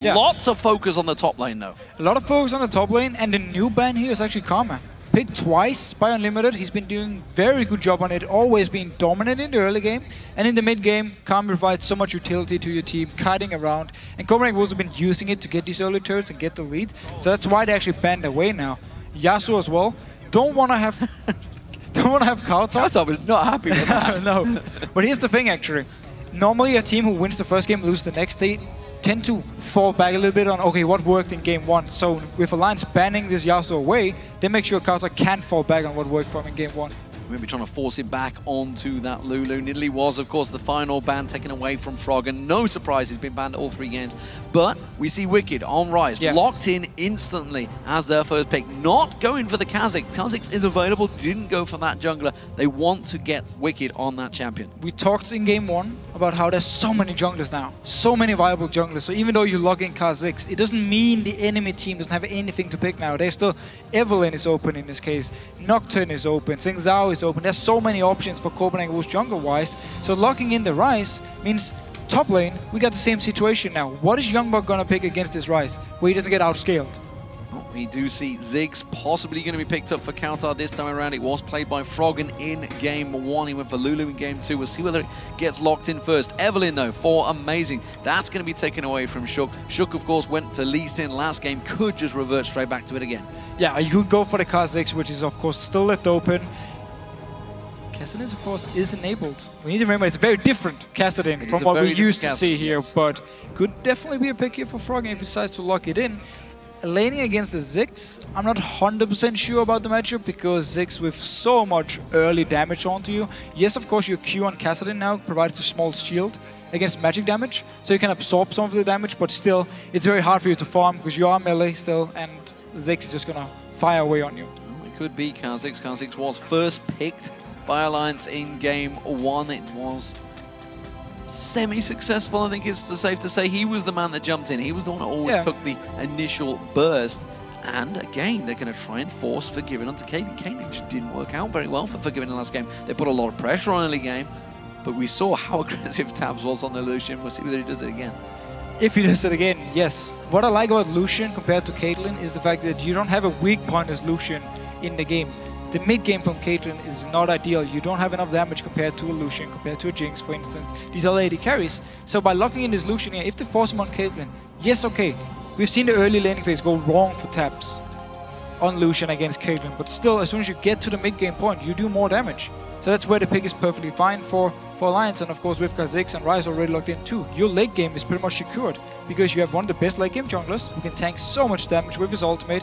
Yeah. Lots of focus on the top lane, though. A lot of focus on the top lane, and the new ban here is actually Karma. Picked twice by Unlimited. He's been doing very good job on it, always being dominant in the early game. And in the mid game, Karma provides so much utility to your team, kiting around. And Copenhagen Wolves have been using it to get these early turrets and get the lead. So that's why they actually banned away now. Yasuo as well. Don't want to have Kartop. Kartop is not happy with that. No. But here's the thing, actually. Normally a team who wins the first game loses the next. They tend to fall back a little bit on, okay, what worked in game one. So with Alliance banning this Yasuo away, they make sure Kartop can't fall back on what worked for him in game one. Maybe trying to force him back onto that Lulu. Nidalee was, of course, the final ban taken away from Frog, and no surprise he's been banned all 3 games. But we see Wicked on Rise, locked in instantly as their first pick. Not going for the Kha'Zix. Kha'Zix is available, didn't go for that jungler. They want to get Wicked on that champion. We talked in game one about how there's so many junglers now, so many viable junglers. So even though you log in Kha'Zix, it doesn't mean the enemy team doesn't have anything to pick now. There's still Evelynn is open in this case, Nocturne is open, Xing Zhao is open. There's so many options for Copenhagen Wolves jungle-wise. So locking in the Rise means top lane, we got the same situation now. What is Youngbuck gonna pick against this Rise, where he doesn't get outscaled? Well, we do see Ziggs possibly going to be picked up for Kautar this time around. It was played by Froggen in game 1. He went for Lulu in game 2. We'll see whether it gets locked in first. Evelynn, though, for Amazing. That's going to be taken away from Shook. Shook, of course, went for Lee Sin last game. Could just revert straight back to it again. Yeah, you could go for the Kha'Zix, which is, of course, still left open. Kassadin, of course, is enabled. We need to remember it's very different Kassadin from what we used to see here, but could definitely be a pick here for Froggen if he decides to lock it in. Laning against the Ziggs, I'm not 100% sure about the matchup because Ziggs with so much early damage onto you. Yes, of course, your Q on Kassadin now provides a small shield against magic damage, so you can absorb some of the damage, but still, it's very hard for you to farm because you are melee still, and Ziggs is just gonna fire away on you. Well, it could be Kha'Zix. Kha'Zix was first picked by Alliance in game 1. It was semi-successful, I think it's safe to say. He was the man that jumped in. He was the one that always took the initial burst. And again, they're going to try and force Forgiven onto Caitlyn. Caitlyn just didn't work out very well for Forgiven in the last game. They put a lot of pressure on early game, but we saw how aggressive Tabs was on the Lucian. We'll see whether he does it again. If he does it again, yes. What I like about Lucian compared to Caitlyn is the fact that you don't have a weak point as Lucian in the game. The mid game from Caitlyn is not ideal. You don't have enough damage compared to a Lucian, compared to a Jinx, for instance. These are AD carries. So by locking in this Lucian here, if they force him on Caitlyn, yes, okay. We've seen the early laning phase go wrong for Tabs on Lucian against Caitlyn, but still, as soon as you get to the mid game point, you do more damage. So that's where the pick is perfectly fine for Alliance, and of course with Kha'Zix and Ryze already locked in too. Your late game is pretty much secured because you have one of the best late game junglers who can tank so much damage with his ultimate.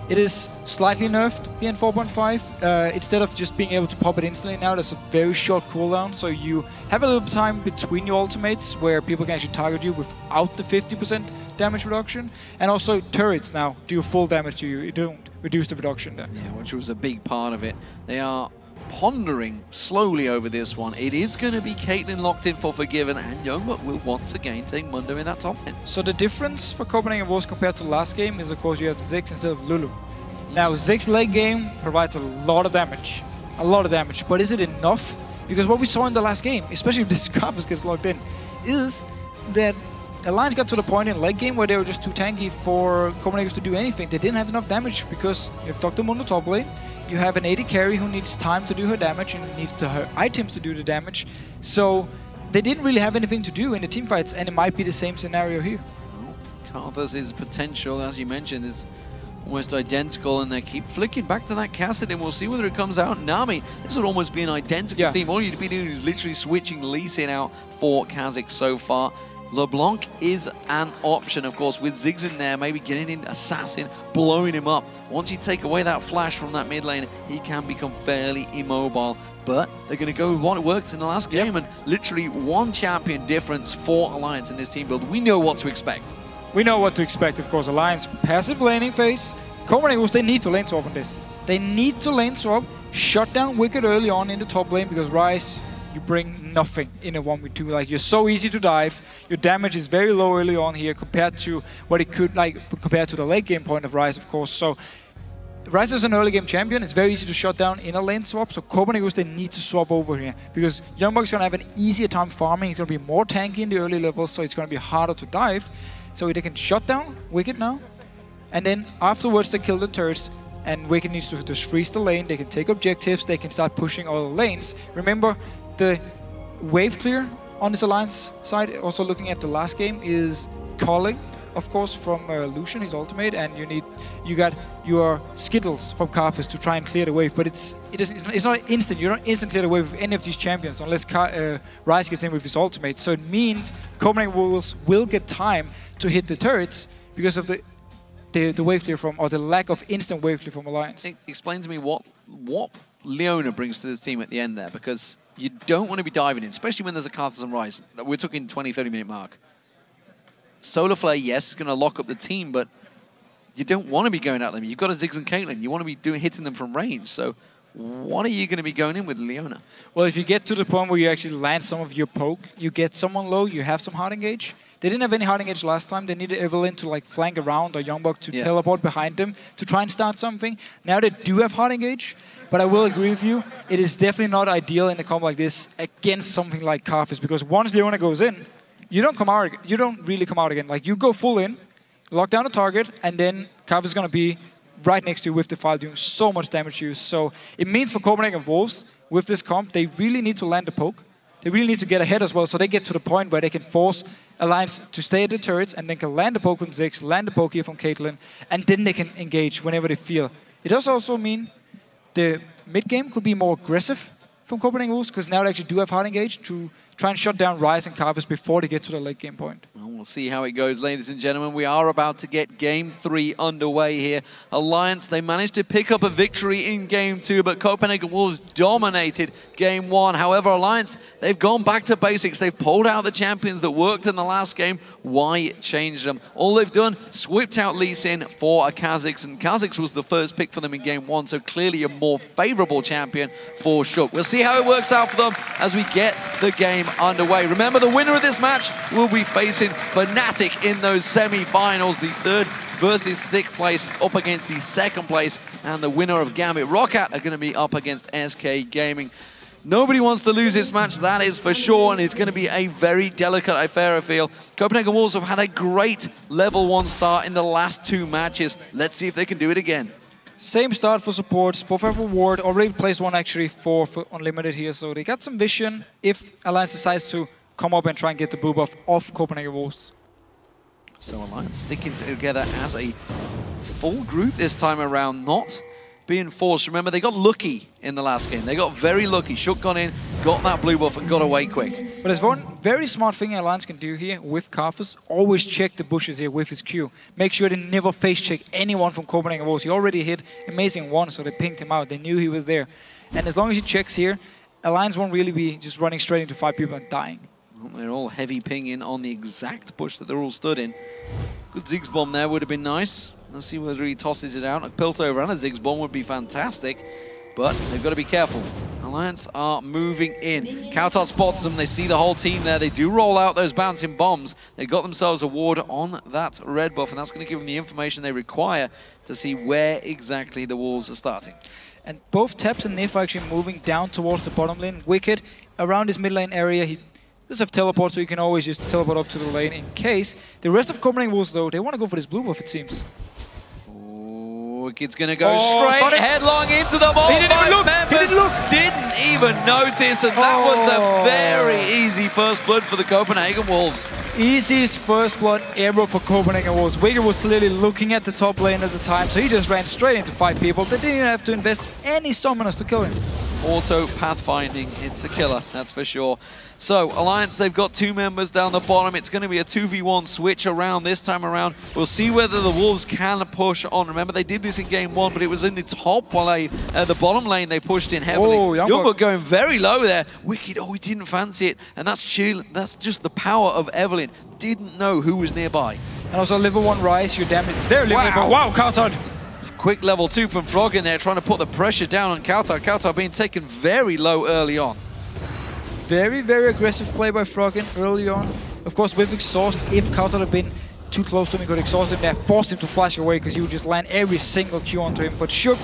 It is slightly nerfed here in 4.5. Instead of just being able to pop it instantly now, there's a very short cooldown, so you have a little time between your ultimates where people can actually target you without the 50% damage reduction. And also turrets now do full damage to you. You don't reduce the reduction there. Yeah, which was a big part of it. They are pondering slowly over this one. It is going to be Caitlyn locked in for Forgiven, and Youngbuck will once again take Mundo in that top lane. So the difference for Copenhagen Wolves compared to last game is, of course, you have Ziggs instead of Lulu. Now, Ziggs late game provides a lot of damage. But is it enough? Because what we saw in the last game, especially if this Scarpus gets locked in, is that Alliance got to the point in late game where they were just too tanky for Copenhagen to do anything. They didn't have enough damage because you have Dr. Mundo top lane, you have an AD carry who needs time to do her damage and needs her items to do the damage. So they didn't really have anything to do in the team fights, and it might be the same scenario here. Well, Karthus' potential, as you mentioned, is almost identical, and they keep flicking back to that Kassadin. We'll see whether it comes out. Nami, this would almost be an identical team. All you'd be doing is literally switching Lee Sin out for Kha'Zix so far. LeBlanc is an option, of course, with Ziggs in there, maybe getting in Assassin, blowing him up. Once you take away that flash from that mid lane, he can become fairly immobile. But they're going to go with what worked in the last game, and literally one champion difference for Alliance in this team build. We know what to expect. We know what to expect, of course. Alliance, passive laning phase. Copenhagen Wolves, they need to lane swap on this. They need to lane swap, shut down Wicked early on in the top lane, because Ryze, you bring nothing in a 1v2. Like, you're so easy to dive. Your damage is very low early on here compared to what it could, like, compared to the late game point of Ryze, of course. So Ryze is an early game champion. It's very easy to shut down in a lane swap, so Copenhagen, they need to swap over here because Youngbuck is going to have an easier time farming. He's going to be more tanky in the early levels, so it's going to be harder to dive. So they can shut down Wicked now, and then afterwards they kill the turrets, and Wicked needs to just freeze the lane. They can take objectives, they can start pushing all the lanes. Remember, the wave clear on this Alliance side, also looking at the last game, is calling, of course, from Lucian, his ultimate, and you got your Skittles from Karthus to try and clear the wave. But it's not instant. You don't instant clear the wave with any of these champions unless Ryze gets in with his ultimate. So it means Copenhagen Wolves will get time to hit the turrets because of the wave clear from, or the lack of instant wave clear from Alliance. Explain to me what Leona brings to the team at the end there, because you don't want to be diving in, especially when there's a Karthus and Ryze. We're talking 20-30 minute mark. Solar Flare, yes, is going to lock up the team, but you don't want to be going at them. You've got a Ziggs and Caitlyn. You want to be hitting them from range. So what are you going to be going in with Leona? Well, if you get to the point where you actually land some of your poke, you get someone low, you have some hard engage. They didn't have any hard engage last time. They needed Evelynn to like flank around or Youngbuck to teleport behind them to try and start something. Now they do have hard engage, but I will agree with you. It is definitely not ideal in a comp like this against something like Karthus, because once Leona goes in, you don't come out. You don't really come out again. Like, you go full in, lock down the target, and then Karthus is going to be right next to you with the file doing so much damage to you. So it means for Copenhagen Wolves, with this comp, they really need to land the poke. They really need to get ahead as well, so they get to the point where they can force Alliance to stay at the turrets, and then can land the poke from Ziggs, land the poke here from Caitlyn, and then they can engage whenever they feel. It does also mean the mid-game could be more aggressive from Copenhagen Wolves, because now they actually do have hard engage to try and shut down Ryze and Karthus before they get to the late game point. Well, we'll see how it goes, ladies and gentlemen. We are about to get Game 3 underway here. Alliance, they managed to pick up a victory in Game 2, but Copenhagen Wolves dominated Game 1. However, Alliance, they've gone back to basics. They've pulled out the champions that worked in the last game. Why change them? All they've done, swept out Lee Sin for a Kha'Zix, and Kha'Zix was the first pick for them in Game 1, so clearly a more favorable champion for Shook. We'll see how it works out for them as we get the game underway. Remember, the winner of this match will be facing Fnatic in those semi-finals, the 3rd versus 6th place up against the 2nd place, and the winner of Gambit Roccat are going to be up against SK Gaming. Nobody wants to lose this match, that is for sure, and it's going to be a very delicate affair, I feel. Copenhagen Wolves have had a great level 1 start in the last 2 matches. Let's see if they can do it again. Same start for supports, both have a ward, already placed one actually for Unlimited here, so they got some vision if Alliance decides to come up and try and get the blue buff off Copenhagen Wolves. So Alliance sticking together as a full group this time around, not being forced. Remember, they got lucky in the last game. They got very lucky. Shook got in, got that blue buff, and got away quick. But there's one very smart thing Alliance can do here with Karthus. Always check the bushes here with his Q. Make sure they never face check anyone from Copenhagen Wolves. He already hit Amazing 1, so they pinged him out. They knew he was there. And as long as he checks here, Alliance won't really be just running straight into 5 people and dying. Well, they're all heavy pinging on the exact bush that they're all stood in. Good Ziggs bomb there would have been nice. Let's see whether he tosses it out. A Piltover and a Ziggs bomb would be fantastic, but they've got to be careful. Alliance are moving in. Kautar spots them. They see the whole team there. They do roll out those bouncing bombs. They got themselves a ward on that red buff, and that's going to give them the information they require to see where exactly the Wolves are starting. And both Taps and Nif are actually moving down towards the bottom lane. Wicked, around his mid lane area, he does have teleport, so you can always just teleport up to the lane in case. The rest of Copenhagen Wolves, though, they want to go for this blue buff, it seems. Wicked's going to go straight headlong into the ball. He didn't even look. He didn't look. Didn't even notice, and that was a very easy first blood for the Copenhagen Wolves. Easiest first blood ever for Copenhagen Wolves. Wicked was clearly looking at the top lane at the time, so he just ran straight into 5 people. They didn't even have to invest any summoners to kill him. Auto pathfinding, it's a killer, that's for sure. So, Alliance, they've got 2 members down the bottom. It's going to be a 2v1 switch around this time around. We'll see whether the Wolves can push on. Remember, they did this in Game 1, but it was in the top while the bottom lane they pushed in heavily. Youngbuck going very low there. Wicked, he didn't fancy it. And that's just the power of Evelynn. Didn't know who was nearby. And also level 1 Ryze, your damage is very limited. Wow, Kautar! Quick level 2 from Frog in there, trying to put the pressure down on Kautar. Kautar being taken very low early on. Very, very aggressive play by Froggen early on. Of course, with exhaust, if Kautar had been too close to him, he could exhaust him there, forced him to flash away because he would just land every single Q onto him. But Shook,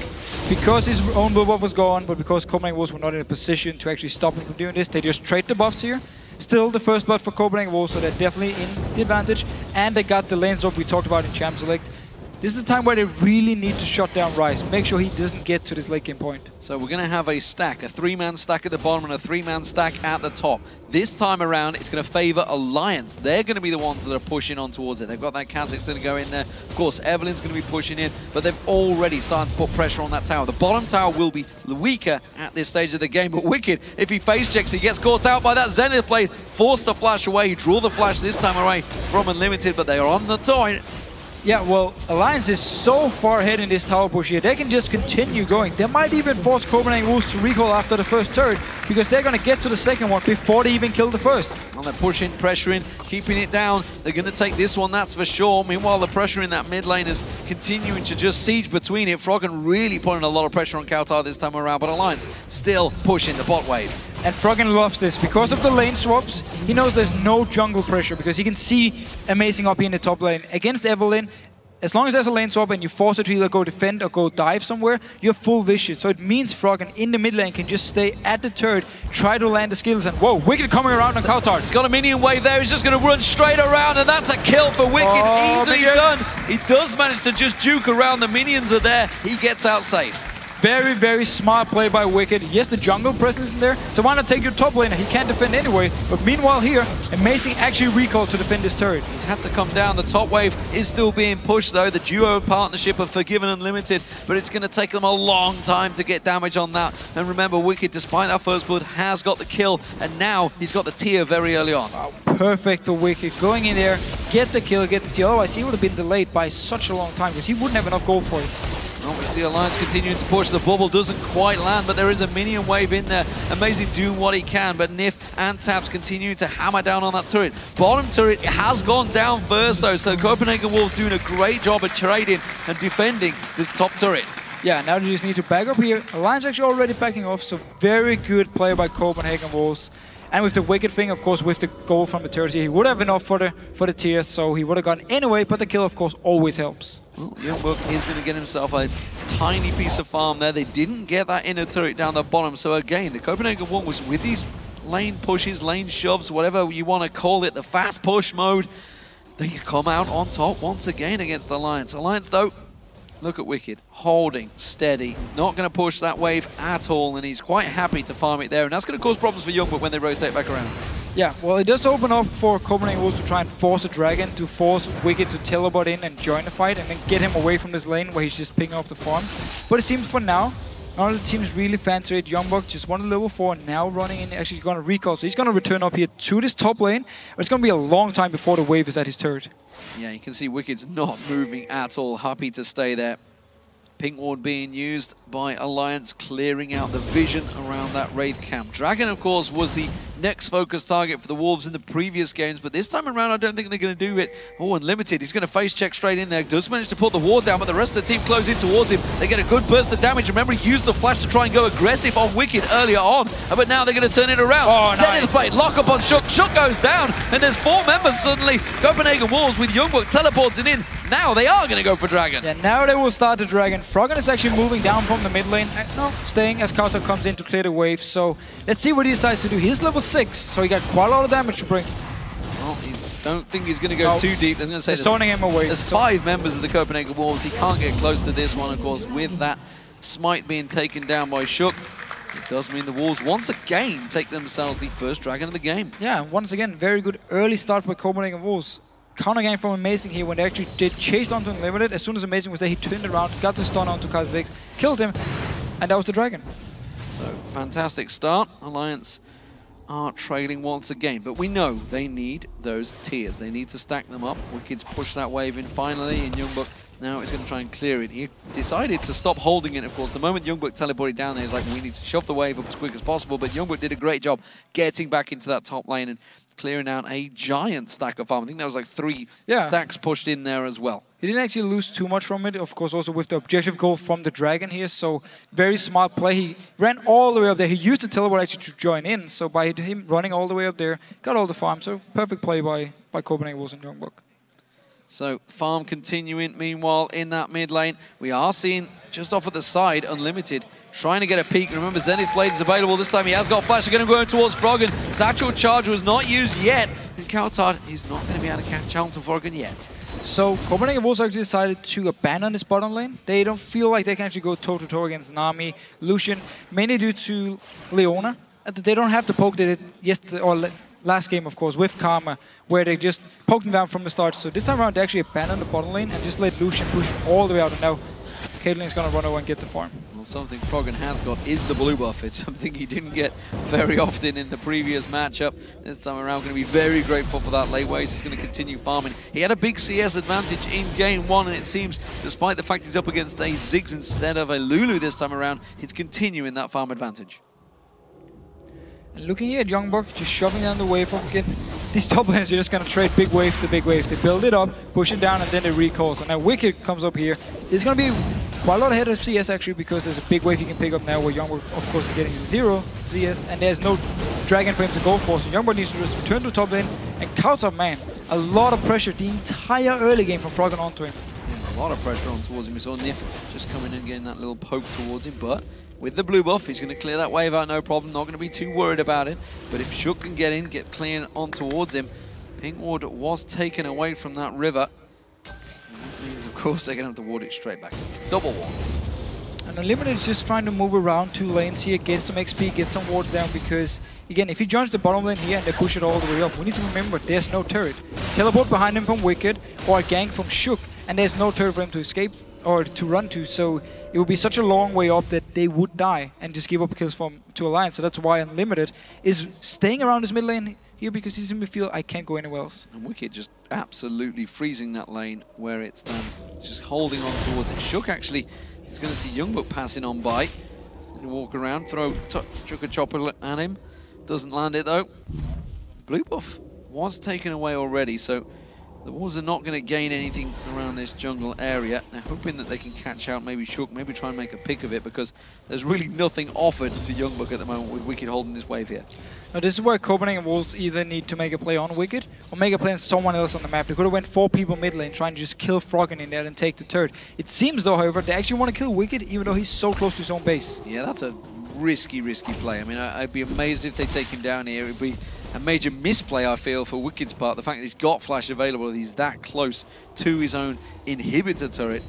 because his own buff was gone, but because Copenhagen Wolves were not in a position to actually stop him from doing this, they just trade the buffs here. Still the first blood for Copenhagen Wolves, so they're definitely in the advantage. And they got the lane swap we talked about in Champ Select. This is the time where they really need to shut down Ryze. Make sure he doesn't get to this late game point. So we're going to have a stack, a 3-man stack at the bottom and a 3-man stack at the top. This time around, it's going to favor Alliance. They're going to be the ones that are pushing on towards it. They've got that Kha'Zix going to go in there. Of course, Evelyn's going to be pushing in, but they've already started to put pressure on that tower. The bottom tower will be the weaker at this stage of the game, but Wicked, if he face checks, he gets caught out by that Zenith Blade, forced to flash away, draw the flash this time away from Unlimited, but they are on the toy. Yeah, well, Alliance is so far ahead in this tower push here, they can just continue going. They might even force Copenhagen Wolves to recall after the first turret, because they're going to get to the second one before they even kill the first. And they're pushing, pressuring, keeping it down. They're going to take this one, that's for sure. Meanwhile, the pressure in that mid lane is continuing to just siege between it. Froggen really putting a lot of pressure on Kautar this time around, but Alliance still pushing the bot wave. And Froggen loves this. Because of the lane swaps, he knows there's no jungle pressure because he can see Amazing up here in the top lane. Against Evelyn, as long as there's a lane swap and you force her to either go defend or go dive somewhere, you have full vision. So it means Froggen in the mid lane can just stay at the turret, try to land the skills, and whoa, Wicked coming around on Kautar. He's got a minion wave there, he's just going to run straight around, and that's a kill for Wicked. Easily done. He does manage to just juke around, the minions are there, he gets out safe. Very, very smart play by Wicked. Yes, the jungle presence isn't there, so why not take your top laner? He can't defend anyway. But meanwhile here, Amazing actually recalled to defend this turret. He's had to come down. The top wave is still being pushed though. The duo partnership of Forgiven Unlimited, but it's going to take them a long time to get damage on that. And remember, Wicked, despite that first blood, has got the kill, and now he's got the tier very early on. Wow, perfect for Wicked. Going in there, get the kill, get the tier. Otherwise, he would have been delayed by such a long time because he wouldn't have enough gold for it. Well, we see Alliance continuing to push. The bubble doesn't quite land, but there is a minion wave in there. Amazing doing what he can, but Nif and Tabs continuing to hammer down on that turret. Bottom turret has gone down first though, so Copenhagen Wolves doing a great job of trading and defending this top turret. Yeah, now they just need to back up here. Alliance actually already backing off, so very good play by Copenhagen Wolves. And with the Wicked thing, of course, with the goal from the turret, he would have enough for the tier, so he would have gotten anyway, but the kill, of course, always helps. Well, Youngbook is going to get himself a tiny piece of farm there. They didn't get that inner turret down the bottom, so again, the Copenhagen one was with these lane pushes, lane shoves, whatever you want to call it, the fast push mode. They come out on top once again against Alliance. Alliance, though, look at Wicked, holding steady, not going to push that wave at all, and he's quite happy to farm it there, and that's going to cause problems for Youngbook when they rotate back around. Yeah, well, it does open up for Copenhagen Wolves to try and force a dragon, to force Wicked to teleport in and join the fight, and then get him away from this lane where he's just picking up the farm. But it seems for now, none of the teams really fancy it. Youngbook just wanted level 4, now running in, actually going to recall, so he's going to return up here to this top lane, but it's going to be a long time before the wave is at his turret. Yeah, you can see Wicked's not moving at all, happy to stay there. Pink Ward being used by Alliance, clearing out the vision around that Wraith camp. Dragon, of course, was the next focus target for the Wolves in the previous games, but this time around I don't think they're going to do it. Oh, Unlimited, he's going to face check straight in there. Does manage to put the ward down, but the rest of the team close in towards him. They get a good burst of damage. Remember, he used the flash to try and go aggressive on Wicked earlier on, but now they're going to turn it around. Oh, Zenith Blade, lock up on Shook. Shook goes down, and there's 4 members suddenly. Copenhagen Wolves with Youngbook teleporting in. Now they are going to go for Dragon. Yeah, now they will start the Dragon. Froggen is actually moving down from the mid lane. No, staying as Kautar comes in to clear the wave. So let's see what he decides to do. He's level 6, so he got quite a lot of damage to bring. Well, I don't think he's going to go too deep. I'm going to say stoning him away. There's 5 members of the Copenhagen Wolves. He can't get close to this one, of course, with that smite being taken down by Shook. It does mean the Wolves once again take themselves the first Dragon of the game. Yeah, once again, very good early start by Copenhagen Wolves. Counter game from Amazing here when they actually did chase onto Unlimited. As soon as Amazing was there, he turned around, got the stun onto Kha'Zix, killed him, and that was the Dragon. So, fantastic start. Alliance are trailing once again, but we know they need those tiers. They need to stack them up. Wicked's push that wave in finally, and Youngbook now is going to try and clear it. He decided to stop holding it, of course. The moment Youngbook teleported down there, he's like, we need to shove the wave up as quick as possible, but Youngbook did a great job getting back into that top lane and clearing out a giant stack of farm. I think there was like 3 stacks pushed in there as well. He didn't actually lose too much from it, of course, also with the objective goal from the Dragon here, so very smart play. He ran all the way up there. He used the teleport actually to join in, so by him running all the way up there, got all the farm, so perfect play by Copenhagen Wolves and Youngbook. So farm continuing. Meanwhile, in that mid lane, we are seeing just off at the side, Unlimited trying to get a peek. Remember, Zenith Blade is available this time. He has got flash. They're going to go towards Froggen. Satchel Charge was not used yet. And Coutard is not going to be able to catch out to Froggen yet. So Copenhagen have also actually decided to abandon this bottom lane. They don't feel like they can actually go toe-to-toe against Nami, Lucian, mainly due to Leona. They don't have the poke they did yesterday, or last game, of course, with Karma, where they just poked him down from the start. So this time around, they actually abandoned the bottom lane and just let Lucian push all the way out. And now Caitlyn is going to run over and get the farm. Well, something Froggen has got is the blue buff. It's something he didn't get very often in the previous matchup. This time around, going to be very grateful for that late waste. He's going to continue farming. He had a big CS advantage in game one, and it seems, despite the fact he's up against a Ziggs instead of a Lulu this time around, he's continuing that farm advantage. And looking here at Youngbuck, just shoving down the wave again. These top laners are just going to trade big wave to big wave. They build it up, push it down, and then they recall. So now Wicked comes up here. It's going to be quite a lot ahead of CS actually, because there's a big wave he can pick up now where Youngbuck, of course, is getting 0 CS, and there's no dragon for him to go for. So Youngbuck needs to just return to top lane and Coutard, man, a lot of pressure the entire early game from Froggen onto him. Yeah, a lot of pressure on towards him. We saw Nif just coming in, getting that little poke towards him, but with the blue buff, he's going to clear that wave out, no problem. Not going to be too worried about it. But if Shook can get in, get clean on towards him, Pink Ward was taken away from that river. And that means, of course, they're going to have to ward it straight back. Double wards. And Unlimited is just trying to move around 2 lanes here, get some XP, get some wards down, because, again, if he joins the bottom lane here and they push it all the way up, we need to remember there's no turret. Teleport behind him from Wicked, or a gank from Shook, and there's no turret for him to escape or to run to, so it would be such a long way up that they would die and just give up kills to Alliance. So that's why Unlimited is staying around this mid lane here, because he's in the field, I can't go anywhere else. And Wicked just absolutely freezing that lane where it stands, just holding on towards it. Shook actually is going to see Youngbuck passing on by. He's going to walk around, throw Chuck a chopper at him. Doesn't land it though. Blue buff was taken away already, so the Wolves are not going to gain anything around this jungle area. They're hoping that they can catch out maybe Shook, maybe try and make a pick of it, because there's really nothing offered to Youngbuck at the moment with Wicked holding this wave here. Now this is where Copenhagen Wolves either need to make a play on Wicked or make a play on someone else on the map. They could have went 4 people mid lane trying to just kill Froggen in there and take the turret. It seems though, however, they actually want to kill Wicked even though he's so close to his own base. Yeah, that's a risky play. I mean, I'd be amazed if they take him down here. It would be a major misplay, I feel, for Wicked's part. The fact that he's got flash available, he's that close to his own inhibitor turret,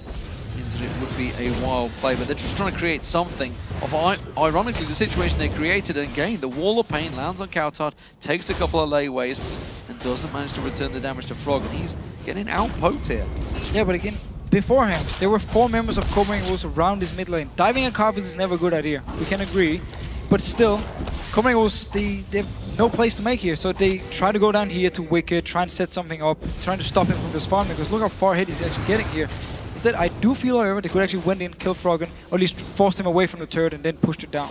means that it would be a wild play. But they're just trying to create something of, ironically, the situation they created. And again, the Wall of Pain lands on Coutard, takes a couple of lay wastes, and doesn't manage to return the damage to Frog. And he's getting out-poked here. Yeah, but again, beforehand, there were 4 members of Copenhagen Wolves around this mid lane. Diving at Carpus is never a good idea. We can agree. But still, Copenhagen Wolves, they have no place to make here. So they try to go down here to Wicked, try and set something up, trying to stop him from this farm, because look how far ahead he's actually getting here. Instead, I do feel, however, they could actually went in, kill Froggen, or at least forced him away from the turret and then pushed it down.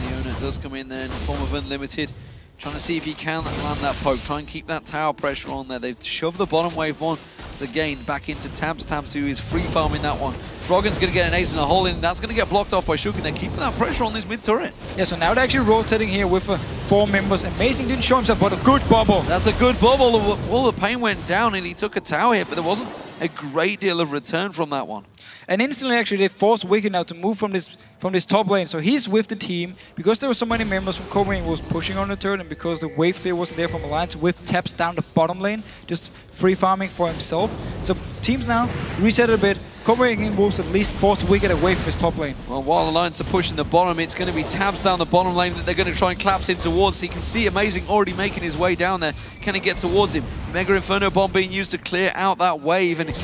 Leona does come in there in the form of Unlimited, trying to see if he can land that poke, try and keep that tower pressure on there. They've shoved the bottom wave one again back into Tabs, who is free farming that one. Froggen's going to get an ace and a hole in, that's going to get blocked off by Shook, and they're keeping that pressure on this mid turret. Yeah, so now they're actually rotating here with 4 members. Amazing didn't show himself, but a good bubble. That's a good bubble. All the pain went down and he took a tower hit, but there wasn't a great deal of return from that one. And instantly, actually, they forced Wicked now to move from this top lane. So he's with the team. Because there were so many members from Copenhagen was pushing on the turret, and because the wave clear wasn't there from Alliance, with taps down the bottom lane, just free farming for himself. So teams now reset a bit. Copenhagen Wolves at least forced Wicked away from his top lane. Well, while Alliance are pushing the bottom, it's going to be Tabs down the bottom lane that they're going to try and collapse in towards. So you can see Amazing already making his way down there. Can he get towards him? Mega Inferno Bomb being used to clear out that wave, and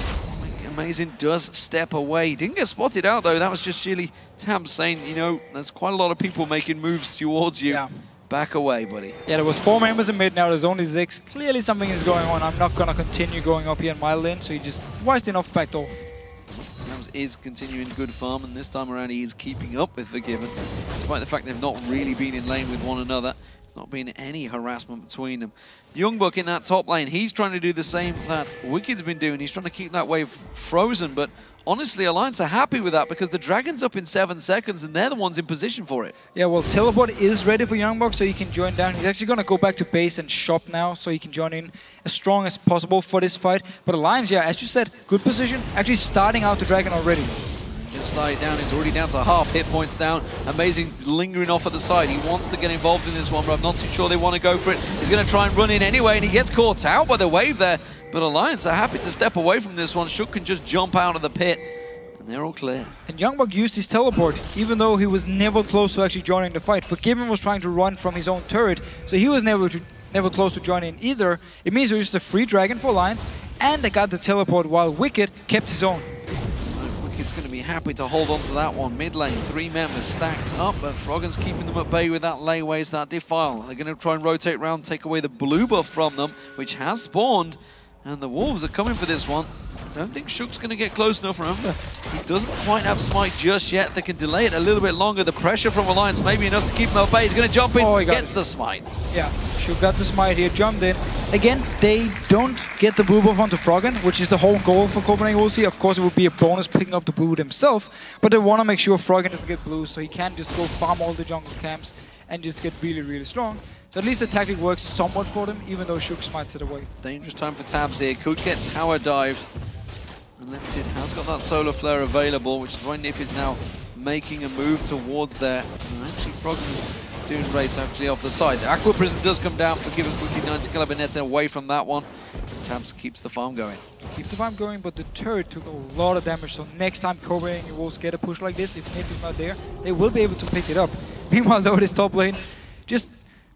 Amazing does step away. He didn't get spotted out though. That was just sheerly Tabs saying, you know, there's quite a lot of people making moves towards you. Yeah. Back away, buddy. Yeah, there was 4 members in mid, now there's only 6. Clearly something is going on. I'm not going to continue going up here in my lane, so he just wisely enough backed off. Tabs is continuing good farm, and this time around he is keeping up with Forgiven. Despite the fact they've not really been in lane with one another, Not been any harassment between them. Youngbuck in that top lane, he's trying to do the same that Wicked's been doing. He's trying to keep that wave frozen, but honestly, Alliance are happy with that because the Dragon's up in 7 seconds and they're the ones in position for it. Yeah, well, teleport is ready for Youngbuck, so he can join down. He's actually going to go back to base and shop now, so he can join in as strong as possible for this fight. But Alliance, yeah, as you said, good position, actually starting out the Dragon already. Just slide down, he's already down to half hit points down. Amazing lingering off at the side. He wants to get involved in this one, but I'm not too sure they want to go for it. He's going to try and run in anyway, and he gets caught out by the wave there. But Alliance are happy to step away from this one. Shook can just jump out of the pit, and they're all clear. And Youngbuck used his teleport, even though he was never close to actually joining the fight. Forgiven was trying to run from his own turret, so he was never close to joining in either. It means it was just a free Dragon for Alliance, and they got the teleport while Wicked kept his own. Wicked's going to be happy to hold on to that one. Mid lane, 3 members stacked up, but Froggen's keeping them at bay with that layways, that defile. They're going to try and rotate around, take away the blue buff from them, which has spawned, and the Wolves are coming for this one. Don't think Shook's going to get close enough. Remember, he doesn't quite have smite just yet. They can delay it a little bit longer. The pressure from Alliance may be enough to keep him at bay. He's going to jump in, he gets the smite. Yeah, Shook got the smite here, jumped in. Again, they don't get the blue buff onto Froggen, which is the whole goal for Copenhagen. We'll see. Of course, it would be a bonus picking up the blue himself, but they want to make sure Froggen doesn't get blue, so he can't just go farm all the jungle camps and just get really, really strong. So at least the tactic works somewhat for them, even though Shook smites it away. Dangerous time for Tabs here. Could get tower dived. Unlimited has got that solar flare available, which is why Nif is now making a move towards there. And actually, Froggen's doing rates actually off the side. The Aqua Prison does come down, forgiving quickly 90 Calabinet away from that one. Tabs keeps the farm going. Keeps the farm going, but the turret took a lot of damage. So next time Copenhagen Wolves get a push like this, if Nif is not there, they will be able to pick it up. Meanwhile, though, this top lane just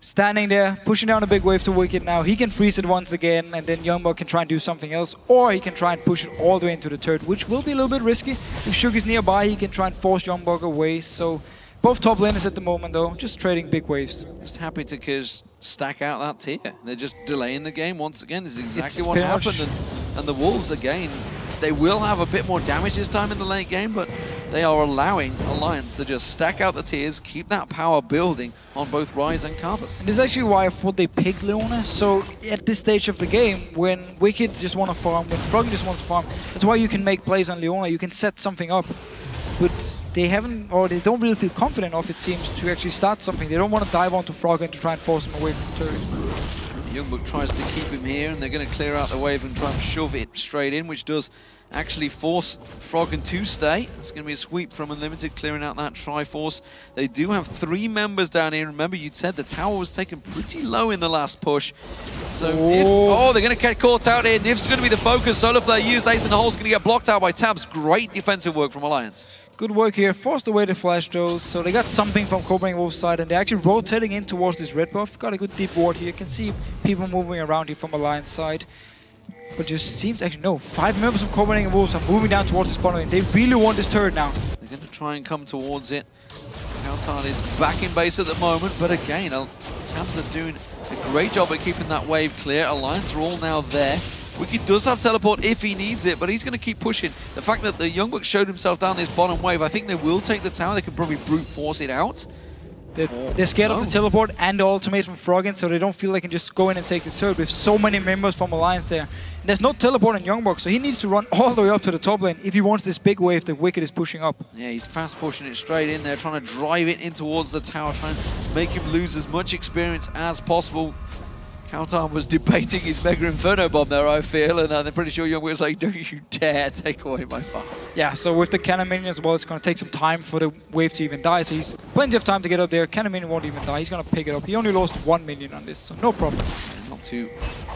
standing there, pushing down a big wave to Wicked now. He can freeze it once again, and then Youngbuck can try and do something else, or he can try and push it all the way into the turret, which will be a little bit risky. If Shook is nearby, he can try and force Youngbuck away. So both top laners at the moment, though, just trading big waves. Just happy to stack out that tier. They're just delaying the game once again. This is exactly what happened. And the Wolves, again, they will have a bit more damage this time in the late game, but they are allowing Alliance to just stack out the tiers, keep that power building on both Ryze and Karthus. And this is actually why I thought they picked Leona. So at this stage of the game, when Wicked just want to farm, when Froggen just wants to farm, that's why you can make plays on Leona. You can set something up, but they haven't, or they don't really feel confident enough, it seems, to actually start something. They don't want to dive onto Froggen to try and force him away from the turret. Youngbuck tries to keep him here, and they're going to clear out the wave and try and shove it straight in, which does actually force Froggen to stay. It's going to be a sweep from Unlimited, clearing out that Triforce. They do have 3 members down here. Remember, you said the tower was taken pretty low in the last push. So, they're going to get caught out here. Nif's going to be the focus. Solar Flare used. Ace in the Hole's going to get blocked out by Tabs. Great defensive work from Alliance. Good work here, forced away the flash though, so they got something from Copenhagen Wolves' side, and they're actually rotating in towards this red buff. Got a good deep ward here, you can see people moving around here from Alliance side. But just seems actually, no, 5 members of Copenhagen Wolves are moving down towards this bottom lane. They really want this turret now. They're going to try and come towards it. Kautan is back in base at the moment, but again, Tabs are doing a great job at keeping that wave clear. Alliance are all now there. Wicked does have teleport if he needs it, but he's going to keep pushing. The fact that the Youngbuck showed himself down this bottom wave, I think they will take the tower. They can probably brute force it out. They're scared of the teleport and the ultimate from Froggen, so they don't feel they can just go in and take the turret with so many members from Alliance there. And there's no teleport on Youngbuck, so he needs to run all the way up to the top lane if he wants this big wave that Wicked is pushing up. Yeah, he's fast pushing it straight in there, trying to drive it in towards the tower, trying to make him lose as much experience as possible. Kautan was debating his Mega Inferno bomb there, I feel, and I'm pretty sure Youngbuck was like, don't you dare take away my farm. Yeah, so with the Cannon Minion as well, it's going to take some time for the wave to even die, so he's plenty of time to get up there. Cannon Minion won't even die, he's going to pick it up. He only lost 1 minion on this, so no problem. Yeah, not too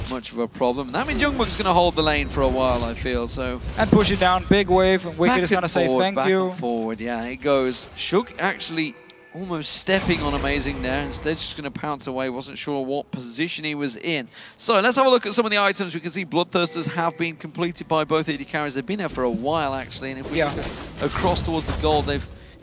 much of a problem. That means Youngbuck's going to hold the lane for a while, I feel, so... And push it down, big wave, and Wicked is going to say thank you. Back and forward, yeah, it goes. Shook actually almost stepping on Amazing there. Instead, just going to pounce away. Wasn't sure what position he was in. So let's have a look at some of the items. We can see Bloodthirsters have been completed by both AD carries. They've been there for a while, actually. And if we look across towards the gold,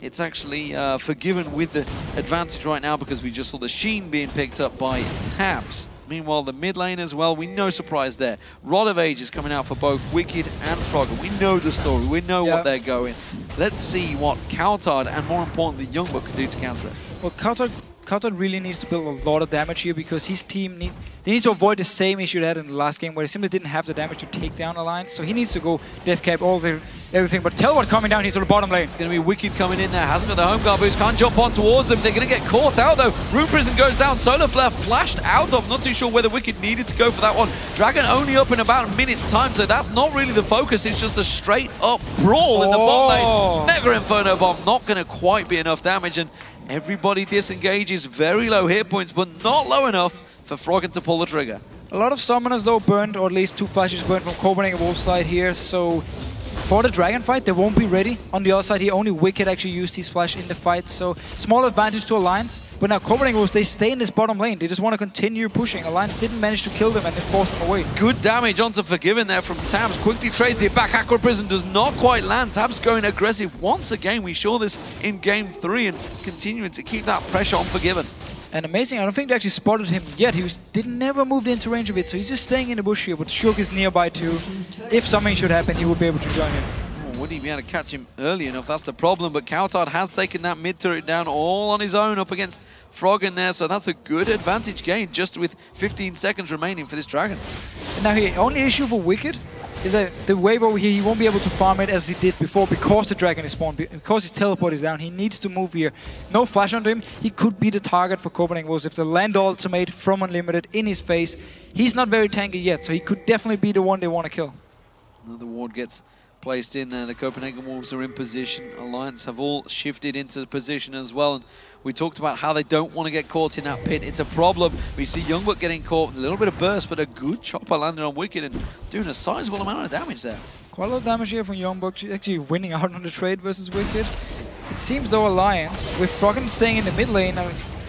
it's actually forgiven with the advantage right now because we just saw the Sheen being picked up by Tabs. Meanwhile, the mid lane as well, no surprise there. Rod of Age is coming out for both Wicked and Froggen. We know the story, we know what they're going. Let's see what Kautard and more importantly Youngbuck can do to counter it. Well, Kautard Kautar really needs to build a lot of damage here because his team they need to avoid the same issue they had in the last game where they simply didn't have the damage to take down Alliance. So he needs to go death cap everything. But Teleport coming down here to the bottom lane. It's going to be Wicked coming in there. Hasn't got the home guard boost. Can't jump on towards them. They're going to get caught out though. Rune Prison goes down. Solar Flare flashed out of. Not too sure whether Wicked needed to go for that one. Dragon only up in about a minute's time. So that's not really the focus. It's just a straight up brawl in the bot lane. Mega Inferno Bomb not going to quite be enough damage. And everybody disengages. Very low hit points, but not low enough for Froggen to pull the trigger. A lot of summoners though burned, or at least 2 flashes burned from Copenhagen Wolf's side here, so for the dragon fight they won't be ready. On the other side here, only Wicked actually used his flash in the fight, so small advantage to Alliance. But now Copenhagen Wolves, they stay in this bottom lane, they just want to continue pushing. Alliance didn't manage to kill them and they forced them away. Good damage onto Forgiven there from Tabs, quickly trades it back. Aqua Prison does not quite land. Tabs going aggressive once again. We saw this in game 3 and continuing to keep that pressure on Forgiven. And amazing, I don't think they actually spotted him yet. He never moved into range of it, so he's just staying in the bush here. But Shulk is nearby too. If something should happen, he would be able to join him. Oh, would he be able to catch him early enough? That's the problem. But Kautar has taken that mid turret down all on his own up against Froggen there. So that's a good advantage gained just with 15 seconds remaining for this Dragon. And now the only issue for Wicked is that the wave over here, he won't be able to farm it as he did before because the dragon is spawned, because his teleport is down. He needs to move here. No flash onto him. He could be the target for Copenhagen Wolves if the land ultimate from Unlimited in his face. He's not very tanky yet, so he could definitely be the one they want to kill. Another ward gets placed in there. The Copenhagen Wolves are in position. Alliance have all shifted into position as well. And we talked about how they don't want to get caught in that pit. It's a problem. We see Youngbuck getting caught, a little bit of burst, but a good chopper landing on Wicked and doing a sizable amount of damage there. Quite a lot of damage here from Youngbuck, actually winning out on the trade versus Wicked. It seems though Alliance, with Froggen staying in the mid lane, I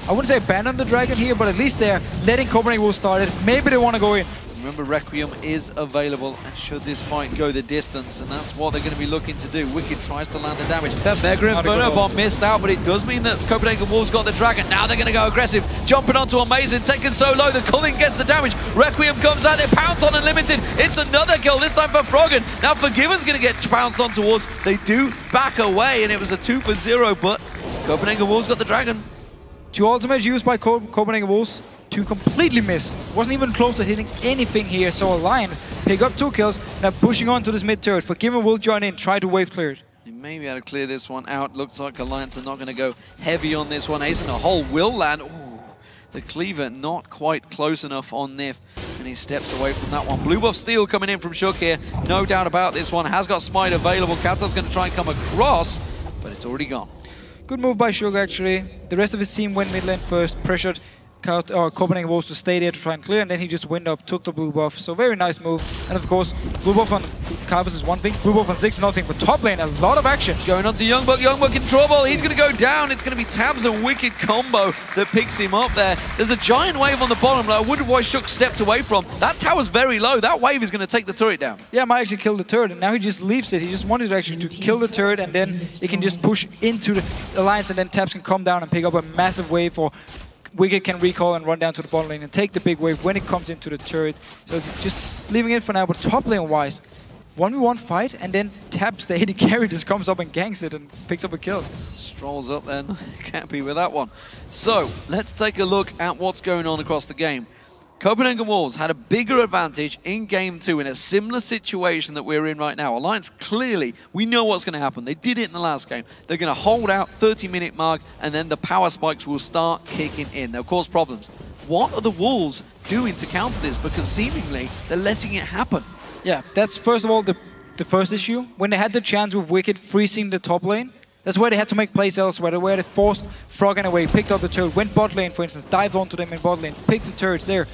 wouldn't say abandon the dragon here, but at least they're letting Copenhagen Wolves start it. Maybe they want to go in. Remember, Requiem is available, and should this fight go the distance, and that's what they're going to be looking to do. Wicked tries to land the damage. Mega Inferno Bomb missed out, but it does mean that Copenhagen Wolves got the Dragon. Now they're going to go aggressive, jumping onto Amazing, taken so low, the culling gets the damage. Requiem comes out, they pounce on Unlimited. It's another kill, this time for Froggen. Now Forgiven's going to get pounced on towards. They do back away, and it was a 2 for 0, but Copenhagen Wolves got the Dragon. 2 ultimates used by Copenhagen Wolves. 2 completely missed. Wasn't even close to hitting anything here. So Alliance pick up 2 kills. Now pushing on to this mid turret. Forgiven will join in, try to wave clear it. They may be able to clear this one out. Looks like Alliance are not going to go heavy on this one. Ace in the hole will land. Ooh, the cleaver not quite close enough on Nif. And he steps away from that one. Blue buff steal coming in from Shook here. No doubt about this one. Has got Smite available. Kautar's going to try and come across, but it's already gone. Good move by Shook actually. The rest of his team went mid lane first, pressured Copenhagen Wolves to stay there to try and clear, and then he just went up, took the blue buff. So very nice move. And of course, blue buff on Carvus is one thing, blue buff on Ziggs is nothing. But top lane, a lot of action. Going on to Youngbuck. Youngbuck in trouble. He's going to go down. It's going to be Tabs and Wicked combo that picks him up there. There's a giant wave on the bottom that I wonder why Shook stepped away from. That tower's very low. That wave is going to take the turret down. Yeah, might actually kill the turret, and now he just leaves it. He just wanted to actually to kill the turret, and then he can just push into the Alliance, and then Tabs can come down and pick up a massive wave, or Wicked can recall and run down to the bottom lane and take the big wave when it comes into the turret. So it's just leaving it for now. But top lane wise, 1v1 fight, and then Tabs, the AD carry, just comes up and ganks it and picks up a kill. Strolls up then. Can't be with that one. So let's take a look at what's going on across the game. Copenhagen Wolves had a bigger advantage in Game 2 in a similar situation that we're in right now. Alliance, clearly, we know what's going to happen. They did it in the last game. They're going to hold out 30-minute mark, and then the power spikes will start kicking in. They'll cause problems. What are the Wolves doing to counter this? Because seemingly, they're letting it happen. Yeah, that's first of all the first issue. When they had the chance with Wicked freezing the top lane, that's where they had to make plays elsewhere, where they forced Froggen away, picked up the turret, went bot lane, for instance, dived onto them in bot lane, picked the turrets there.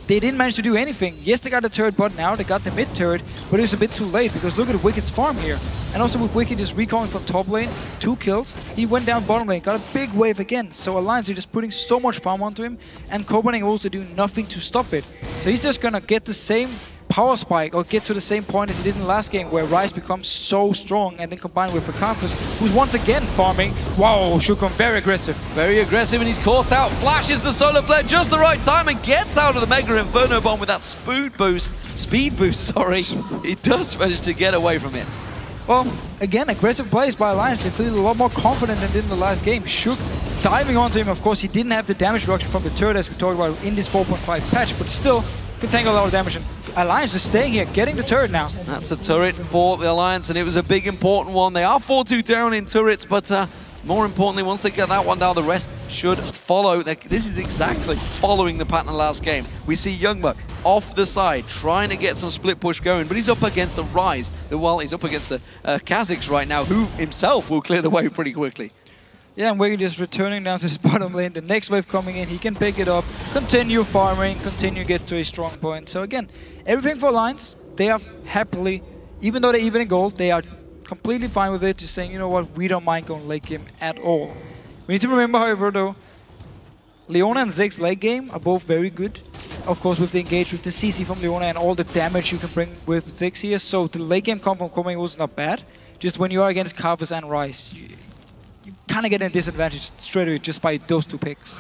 They didn't manage to do anything. Yes, they got the turret bot now, they got the mid turret, but it was a bit too late because look at Wicked's farm here. And also with Wicked just recalling from top lane, 2 kills, he went down bottom lane, got a big wave again. So Alliance are just putting so much farm onto him, and Copenhagen also doing nothing to stop it. So he's just gonna get the same power spike or get to the same point as he did in the last game where Ryze becomes so strong, and then combined with Carvus, who's once again farming. Wow, Shukon very aggressive. Very aggressive, and he's caught out. Flashes the solar flare just the right time and gets out of the Mega Inferno Bomb with that speed boost, sorry. He does manage to get away from it. Well, again, aggressive plays by Alliance. They feel a lot more confident than in the last game. Shook diving onto him. Of course, he didn't have the damage reduction from the turret as we talked about in this 4.5 patch, but still can tank a lot of damage. And Alliance is staying here, getting the turret now. That's a turret for the Alliance, and it was a big, important one. They are 4-2 down in turrets, but more importantly, once they get that one down, the rest should follow. This is exactly following the pattern of last game. We see Youngbuck off the side, trying to get some split push going, but he's up against a Rise. Well, he's up against the Kha'Zix right now, who himself will clear the way pretty quickly. Yeah, and Wicked just returning down to his bottom lane. The next wave coming in, he can pick it up, continue farming, continue get to a strong point. So again, everything for Alliance, they are happily, even though they're even in gold, they are completely fine with it, just saying, you know what, we don't mind going late game at all. We need to remember, however, though, Leona and Zig's late game are both very good. Of course, with the engage with the CC from Leona and all the damage you can bring with Ziggs here. So the late game comp from Copenhagen was not bad. Just when you are against Karthus and Rise, you kind of get a disadvantage straight away just by those two picks.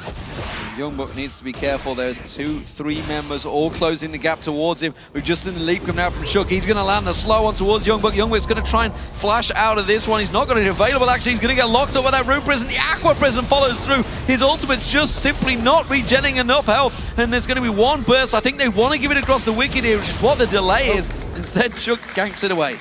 Youngbuck needs to be careful. There's 2-3 members all closing the gap towards him. We've just seen the leap coming out from Shook. He's going to land the slow one towards Youngbuck. Youngbuck's going to try and flash out of this one. He's not going to be available, actually. He's going to get locked up by that Rune Prison. The Aqua Prison follows through. His ultimate's just simply not regenning enough health. And there's going to be one burst. I think they want to give it across the Wicked here, which is what the delay is. Instead, Shook ganks it away.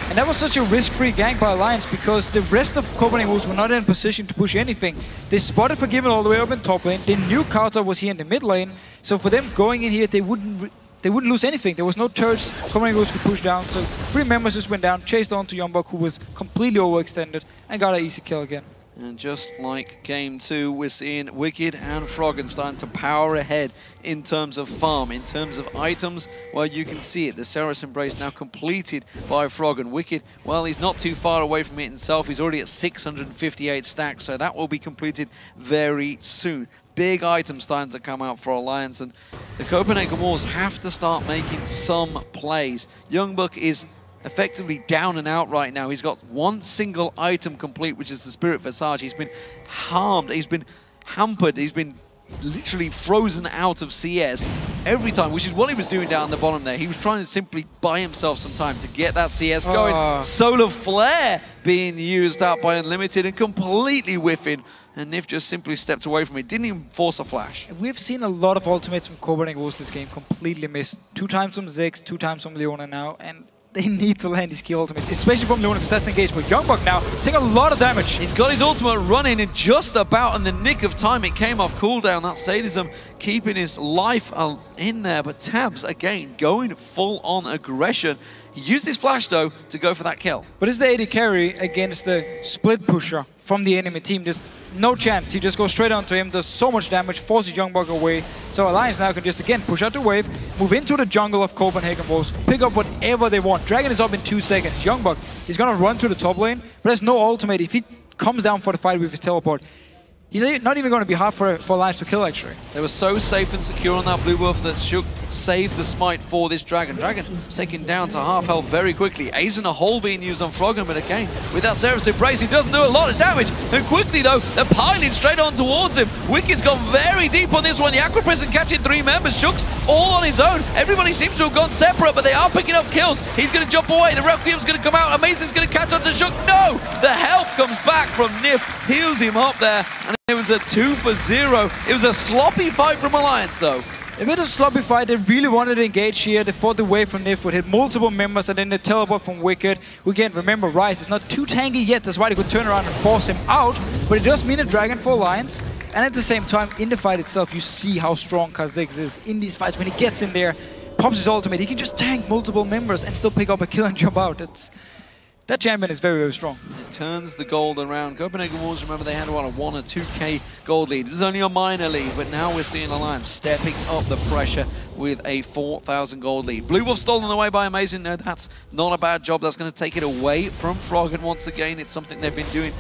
And that was such a risk-free gank by Alliance because the rest of Copenhagen were not in a position to push anything. They spotted Forgiven all the way up in top lane. They knew Carter was here in the mid lane. So for them going in here, they wouldn't lose anything. There was no turrets Copenhagen could push down. So 3 members just went down, chased on to Youngbuck, who was completely overextended, and got an easy kill again. And just like Game 2, we're seeing Wicked and Froggen starting to power ahead in terms of farm, in terms of items. Well, you can see it. The Seroes Embrace now completed by Froggen. Wicked, well, he's not too far away from it himself. He's already at 658 stacks, so that will be completed very soon. Big items starting to come out for Alliance, and the Copenhagen Wolves have to start making some plays. Youngbuck is effectively down and out right now. He's got one single item complete, which is the Spirit Visage. He's been harmed, he's been hampered, he's been literally frozen out of CS every time, which is what he was doing down the bottom there. He was trying to simply buy himself some time to get that CS going. Solar Flare being used out by Unlimited and completely whiffing. And Nif just simply stepped away from it, didn't even force a flash. We've seen a lot of ultimates from Copenhagen Wolves this game completely missed. 2 times from Ziggs, 2 times from Leona now, and they need to land his key ultimate, especially from Leona, because that's engaged. But Youngbuck now taking a lot of damage. He's got his ultimate running in just about in the nick of time. It came off cooldown. That Sadism keeping his life in there. But Tabs, again, going full-on aggression. He used his flash, though, to go for that kill. But it's the AD carry against the split pusher from the enemy team. There's no chance. He just goes straight onto him, does so much damage, forces Youngbuck away. So Alliance now can just, again, push out the wave, move into the jungle of Copenhagen Wolves, pick up whatever they want. Dragon is up in 2 seconds. Youngbuck is going to run to the top lane, but there's no ultimate. If he comes down for the fight with his teleport, he's not even going to be hard for Alliance to kill, actually. They were so safe and secure on that blue buff that Shook saved the smite for this Dragon. Dragon taken down to half health very quickly. Ace in a hole being used on Froggen, but again, with that Seroes Embrace, he doesn't do a lot of damage. And quickly, though, they're piling straight on towards him. Wicked's gone very deep on this one. The Aqua Prison catching 3 members. Shook's all on his own. Everybody seems to have gone separate, but they are picking up kills. He's going to jump away. The Requiem's going to come out. Amazing's going to catch on to Shook. No! The help comes back from Nif. Heals him up there. And it was a 2 for 0. It was a sloppy fight from Alliance, though. A bit of a sloppy fight. They really wanted to engage here. They fought the wave from Nif, would hit multiple members, and then the teleport from Wicked. Again, remember, Rise is not too tanky yet. That's why they could turn around and force him out. But it does mean a Dragon for Alliance. And at the same time, in the fight itself, you see how strong Kha'Zix is in these fights. When he gets in there, pops his ultimate, he can just tank multiple members and still pick up a kill and jump out. That champion is very, very strong. It turns the gold around. Copenhagen Wolves, remember, they had a 1 or 2k gold lead. It was only a minor lead, but now we're seeing Alliance stepping up the pressure with a 4,000 gold lead. Blue Wolf stolen away by Amazing. No, that's not a bad job. That's going to take it away from Froggen once again. It's something they've been doing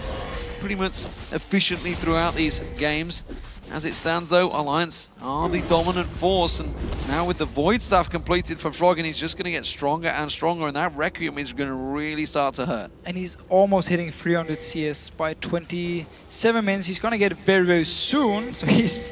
pretty much efficiently throughout these games. As it stands, though, Alliance are the dominant force, and now with the Void Staff completed for Froggen, he's just going to get stronger and stronger, and that Requiem is going to really start to hurt. And he's almost hitting 300 CS by 27 minutes. He's going to get it very, very soon, so he's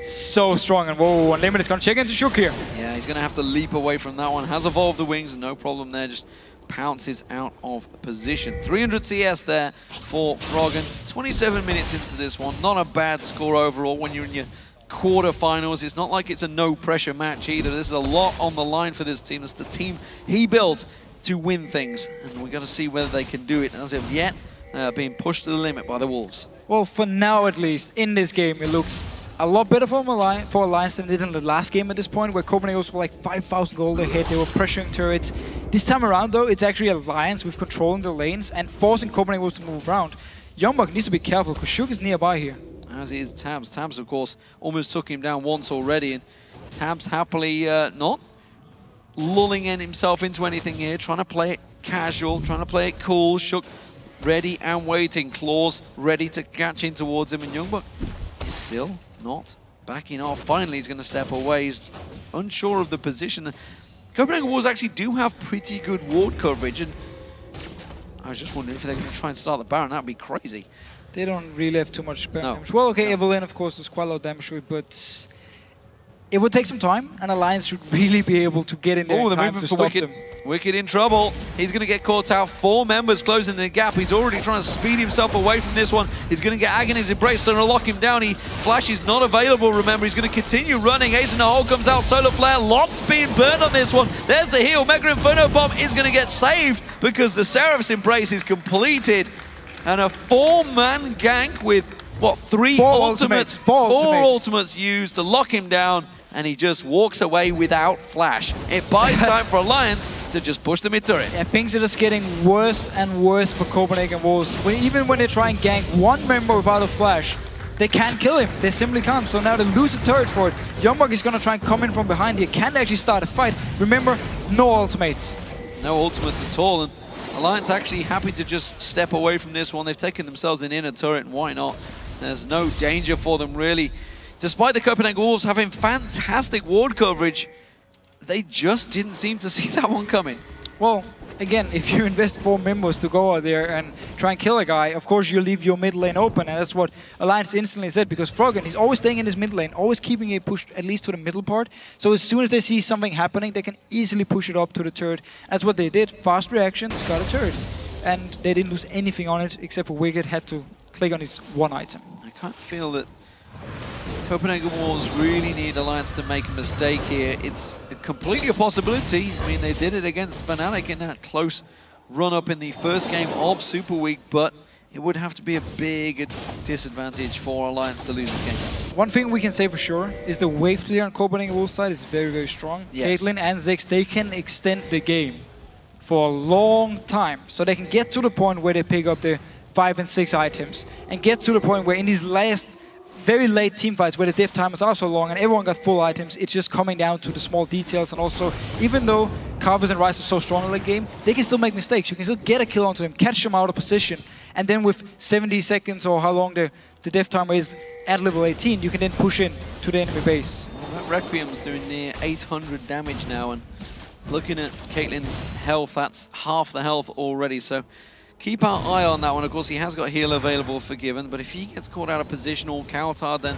so strong. And whoa, Unlimited's going to check into Shook here. Yeah, he's going to have to leap away from that one. Has evolved the wings, no problem there, just pounces out of position. 300 CS there for Froggen. 27 minutes into this one. Not a bad score overall when you're in your quarterfinals. It's not like it's a no-pressure match either. This is a lot on the line for this team. It's the team he built to win things. And we've got to see whether they can do it. As of yet, being pushed to the limit by the Wolves. Well, for now at least, in this game, it looks a lot better for Alliance than it did in the last game at this point, where Copenhagen was like 5,000 gold ahead. They were pressuring turrets. This time around, though, it's actually Alliance with controlling the lanes and forcing Copenhagen to move around. Youngbuck needs to be careful, because Shook is nearby here. As is Tabs. Tabs, of course, almost took him down once already, and Tabs happily not lulling himself into anything here, trying to play it casual, trying to play it cool. Shook ready and waiting. Claws ready to catch in towards him, and Youngbuck is still not backing off. Finally, he's going to step away. He's unsure of the position. Copenhagen Wolves actually do have pretty good ward coverage, and I was just wondering if they're going to try and start the Baron. That would be crazy. They don't really have too much damage. Well, okay, Evelyn, of course, there's quite a lot of damage to it, but it would take some time, and Alliance should really be able to get in there in time to stop them. Wicked in trouble. He's going to get caught out. 4 members closing the gap. He's already trying to speed himself away from this one. He's going to get Agony's Embrace, so to lock him down. Flash is not available, remember. He's going to continue running. Ace in the hole comes out. Solar Flare. Lots being burned on this one. There's the heal. Mega Inferno Bomb is going to get saved because the Seroes Embrace is completed. And a 4-man gank with, what, 3 ultimates? 4 ultimates used to lock him down. And he just walks away without Flash. It buys time for Alliance to just push the mid-turret. Yeah, things are just getting worse and worse for Copenhagen Wolves. Even when they try and gank one member without a Flash, they can't kill him. They simply can't. So now they lose the turret for it. Youngbuck is going to try and come in from behind here. Can't actually start a fight. Remember, no ultimates. No ultimates at all. And Alliance actually happy to just step away from this one. They've taken themselves an inner turret, and why not? There's no danger for them, really. Despite the Copenhagen Wolves having fantastic ward coverage, they just didn't seem to see that one coming. Well, again, if you invest 4 members to go out there and try and kill a guy, of course you leave your mid lane open, and that's what Alliance instantly said, because Froggen, he's always staying in his mid lane, always keeping it pushed at least to the middle part. So as soon as they see something happening, they can easily push it up to the turret. That's what they did. Fast reactions, got a turret. And they didn't lose anything on it, except for Wicked had to click on his 1 item. I can't feel that Copenhagen Wolves really need Alliance to make a mistake here. It's completely a possibility. I mean, they did it against Fnatic in that close run-up in the first game of Super Week, but it would have to be a big disadvantage for Alliance to lose the game. One thing we can say for sure is the wave clear on Copenhagen Wolves side is very, very strong. Yes. Caitlyn and Ziggs, they can extend the game for a long time. So they can get to the point where they pick up their 5 and 6 items and get to the point where in these last very late team fights where the diff timers are so long and everyone got full items, it's just coming down to the small details. And also, even though Carvers and Ryze are so strong in the game, they can still make mistakes. You can still get a kill onto them, catch them out of position, and then with 70 seconds or how long the diff timer is at level 18, you can then push in to the enemy base. Well, that Requiem's doing near 800 damage now, and looking at Caitlyn's health, that's half the health already, so keep our eye on that one. Of course, he has got heal available for Given, but if he gets caught out of position or countered, then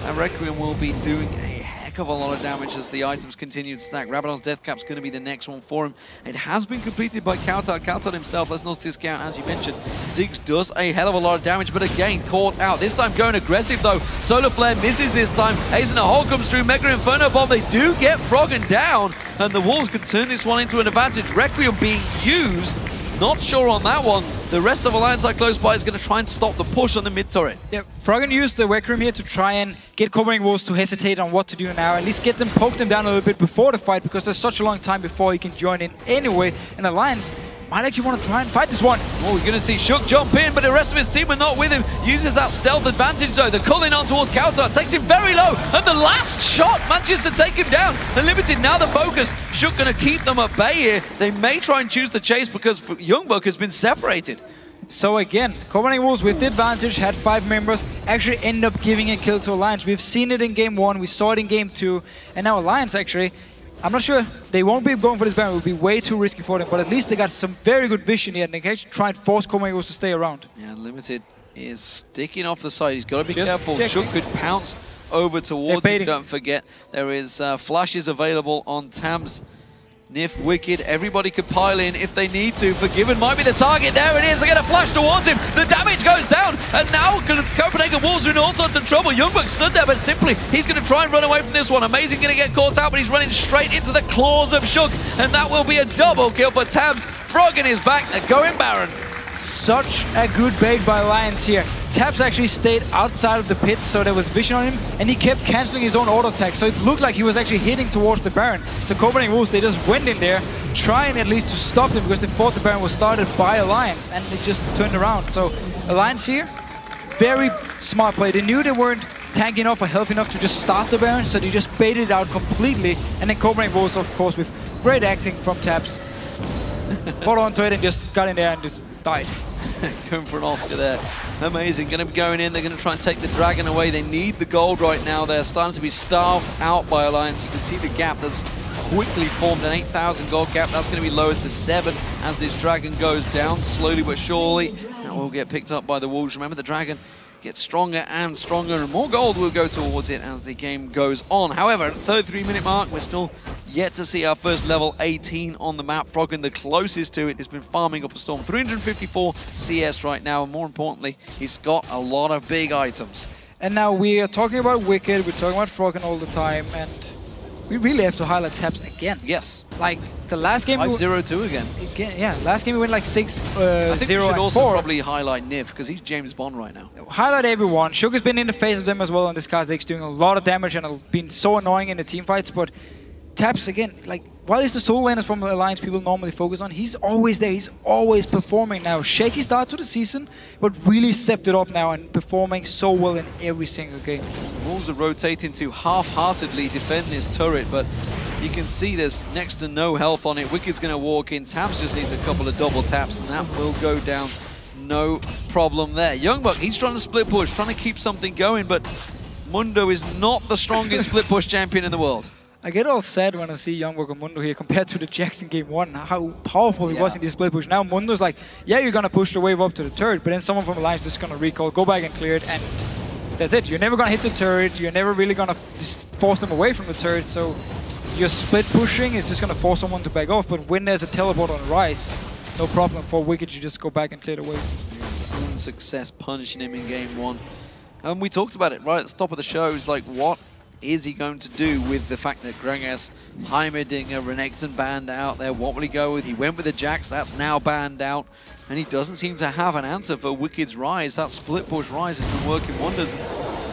that Requiem will be doing a heck of a lot of damage as the items continue to stack. Rabadon's Death Cap's going to be the next one for him. It has been completed by Counter himself. Let's not discount, as you mentioned. Ziggs does a hell of a lot of damage, but again, caught out. This time going aggressive, though. Solar Flare misses this time. Ace in the hole comes through. Mega Inferno Bomb. They do get Froggen down, and the Wolves can turn this one into an advantage. Requiem being used. Not sure on that one. The rest of Alliance are close by is going to try and stop the push on the mid turret. Yeah, Froggen used the Requiem here to try and get Copenhagen Wolves to hesitate on what to do now. At least poke them down a little bit before the fight, because there's such a long time before he can join in anyway. And Alliance might actually want to try and fight this one. Oh, we're going to see Shook jump in, but the rest of his team are not with him. Uses that stealth advantage, though. They're calling on towards Counter. Takes him very low, and the last shot manages to take him down. And Limited now the focus. Shook going to keep them at bay here. They may try and choose to chase because Youngbuck has been separated. So again, Copenhagen Wolves with the advantage, had 5 members, actually end up giving a kill to Alliance. We've seen it in Game 1, we saw it in Game 2, and now Alliance actually, I'm not sure, they won't be going for this Baron, it would be way too risky for them, but at least they got some very good vision here, and they can actually try and force Copenhagen Wolves to stay around. Yeah, Limited is sticking off the side, he's got to be careful. Shook could pounce over towards him, don't forget. There is flashes available on Tabs. Nif, Wicked, everybody could pile in if they need to. Forgiven might be the target. There it is. They get a flash towards him. The damage goes down. And now Copenhagen Wolves are in all sorts of trouble. Youngbuck stood there, but simply he's going to try and run away from this one. Amazing going to get caught out, but he's running straight into the claws of Shook. And that will be a double kill for Tabs. Frog in his back. They're going Baron. Such a good bait by Alliance here. Tabs actually stayed outside of the pit, so there was vision on him, and he kept cancelling his own auto attack, so it looked like he was actually hitting towards the Baron. So Copenhagen Wolves, they just went in there, trying at least to stop him, because they thought the Baron was started by Alliance, and it just turned around. So Alliance here, very smart play. They knew they weren't tanky enough or healthy enough to just start the Baron, so they just baited it out completely. And then Copenhagen Wolves, of course, with great acting from Tabs, hold on to it and just got in there and just died. Going for an Oscar there. Amazing. Going to be going in. They're going to try and take the Dragon away. They need the gold right now. They're starting to be starved out by Alliance. You can see the gap that's quickly formed, an 8,000 gold gap. That's going to be lowered to 7 as this Dragon goes down slowly but surely. That will get picked up by the Wolves. Remember, the Dragon gets stronger and stronger, and more gold will go towards it as the game goes on. However, at the 33-minute mark, we're still yet to see our first level 18 on the map. Froggen, the closest to it, has been farming up a storm. 354 CS right now, and more importantly, he's got a lot of big items. And now we are talking about Wicked, we're talking about Froggen all the time, and we really have to highlight Tabs again. Yes. Like, the last game... 5-0-2 again. Yeah, last game we went like 6-0 I think we should also probably highlight Nif, because he's James Bond right now. Highlight everyone. Shook has been in the face of them as well on this Kha'Zix, doing a lot of damage and been so annoying in the team fights, but Tabs, again, like, while he's the solo laner from the Alliance people normally focus on, he's always there, he's always performing now. Shaky start to the season, but really stepped it up now and performing so well in every single game. Wolves are rotating to half-heartedly defend this turret, but you can see there's next to no health on it. Wicked's going to walk in, Tabs just needs a couple of double taps, and that will go down. No problem there. Youngbuck, he's trying to split push, trying to keep something going, but Mundo is not the strongest split push champion in the world. I get all sad when I see Youngbuck and Mundo here compared to the Jackson game 1, how powerful he was in this split push. Now Mundo's like, yeah, you're going to push the wave up to the turret, but then someone from Alliance is just going to recall, go back and clear it, and that's it. You're never going to hit the turret, you're never really going to force them away from the turret, so your split pushing is just going to force someone to back off, but when there's a teleport on Rise, it's no problem for Wicked, you just go back and clear the wave. His own success punishing him in game 1. And we talked about it right at the top of the show, it's like, what is he going to do with the fact that Grengas, Heimerdinger, Renekton banned out there? What will he go with? He went with the Jax, that's now banned out. And he doesn't seem to have an answer for Wicked's Rise. That split push Rise has been working wonders.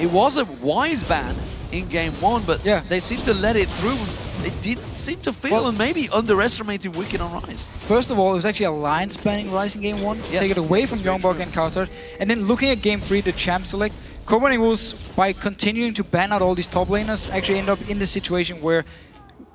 It was a wise ban in game 1, but they seem to let it through. They did seem to feel and maybe underestimating Wicked on Rise. First of all, it was actually Alliance banning Rise in game 1 to take it away from Youngbuck and Kautar. And then looking at game 3, the champ select, Copenhagen Wolves, by continuing to ban out all these top laners, actually end up in the situation where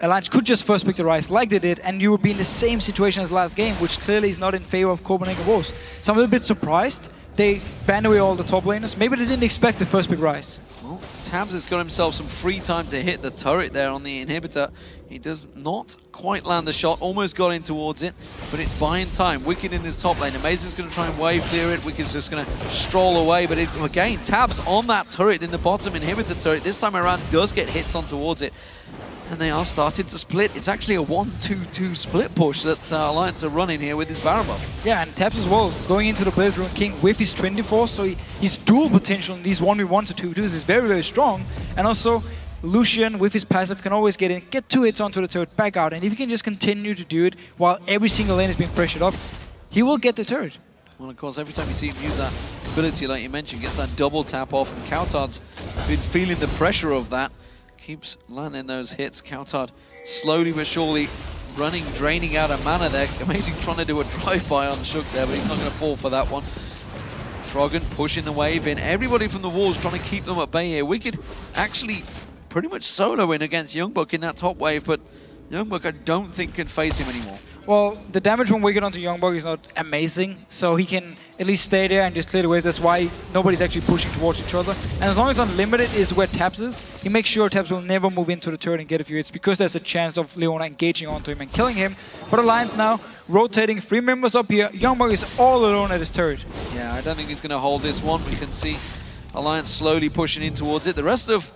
Alliance could just first pick the Rise like they did, and you would be in the same situation as last game, which clearly is not in favor of Copenhagen Wolves. So I'm a little bit surprised they banned away all the top laners. Maybe they didn't expect the first pick Rise. Well, Tabs has got himself some free time to hit the turret there on the inhibitor. He does not quite land the shot, almost got in towards it, but it's buying time. Wicked in this top lane. Amazing's going to try and wave clear it. Wicked's just going to stroll away, but again, Tabs on that turret in the bottom inhibitor turret. This time around does get hits on towards it. And they are starting to split. It's actually a 1-2-2 split push that Alliance are running here with this Baron buff. Yeah, and Tabs as well, going into the Blaze Ruin King with his Trinity Force, so his dual potential in these 1v1s to 2v2s is very, very strong. And also, Lucian with his passive can always get in, get 2 hits onto the turret, back out, and if he can just continue to do it while every single lane is being pressured up, he will get the turret. Well, of course, every time you see him use that ability, like you mentioned, gets that double tap off, and Kautar's been feeling the pressure of that. Keeps landing those hits. Kautar slowly but surely running, draining out of mana there. Amazing trying to do a drive-by on Shook there, but he's not going to fall for that one. Froggen pushing the wave in. Everybody from the walls trying to keep them at bay here. Wicked actually pretty much soloing against Youngbuck in that top wave, but Youngbuck I don't think can face him anymore. Well, the damage from Wicked onto Youngbuck is not amazing, so he can at least stay there and just clear the wave. That's why nobody's actually pushing towards each other. And as long as Unlimited is where Tabs is, he makes sure Tabs will never move into the turret and get a few hits, because there's a chance of Leona engaging onto him and killing him. But Alliance now rotating 3 members up here. Youngbuck is all alone at his turret. Yeah, I don't think he's going to hold this one. We can see Alliance slowly pushing in towards it. The rest of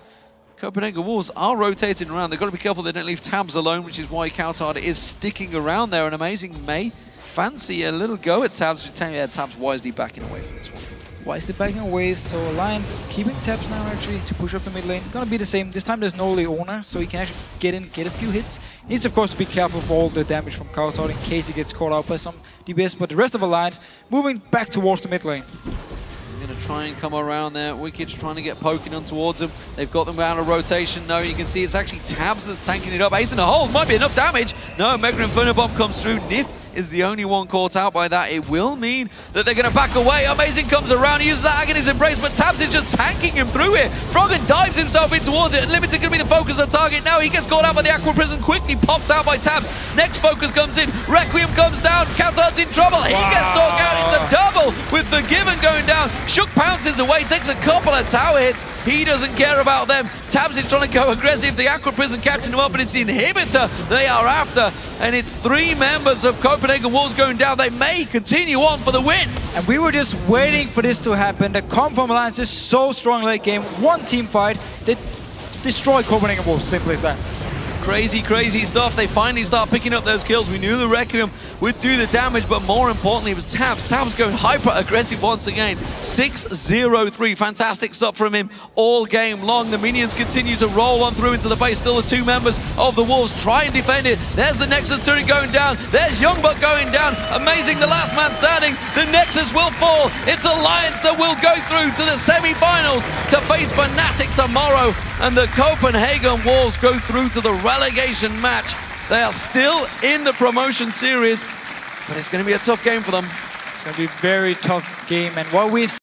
Copenhagen Wolves are rotating around. They've got to be careful they don't leave Tabs alone, which is why Kautarda is sticking around there. An amazing May. Fancy a little go at Tabs. Tabs wisely backing away from this one. Wisely backing away, so Alliance keeping Tabs now actually to push up the mid lane. Gonna be the same. This time there's no Leona, so he can actually get in, get a few hits. Needs of course to be careful of all the damage from Kautarda in case he gets caught out by some DPS, but the rest of Alliance moving back towards the mid lane. Going to try and come around there. Wicked's trying to get poking on towards them. They've got them out of rotation. No, you can see it's actually Tabs that's tanking it up. Ace in the hole. Might be enough damage. No, Mega Inferno Bomb comes through. Nif is the only one caught out by that. It will mean that they're going to back away. Amazing comes around. He uses that Agony's Embrace, but Tabs is just tanking him through it. Froggen dives himself in towards it, and Limited going to be the focus on target now. He gets caught out by the Aqua Prison, quickly popped out by Tabs. Next focus comes in. Requiem comes down. Kautarda's in trouble. He gets knocked out. It's the double with Forgiven going down. Shook pounces away, takes a couple of tower hits. He doesn't care about them. Tabs is trying to go aggressive. The Aqua Prison catching him up, but it's the Inhibitor they are after. And it's 3 members of Copenhagen Wolves going down. They may continue on for the win. And we were just waiting for this to happen. The comp from Alliance is so strong late game. One team fight. They destroy Copenhagen Wolves, simple as that. Crazy, crazy stuff. They finally start picking up those kills. We knew the Requiem would do the damage, but more importantly, it was Tabs. Tabs going hyper-aggressive once again. 6-0-3. Fantastic stuff from him all game long. The minions continue to roll on through into the base. Still the 2 members of the Wolves try and defend it. There's the Nexus turret going down. There's Youngbuck going down. Amazing, the last man standing. The Nexus will fall. It's Alliance that will go through to the semi-finals to face Fnatic tomorrow. And the Copenhagen Wolves go through to the relegation match. They are still in the promotion series, but it's going to be a tough game for them. It's going to be a very tough game, and what we've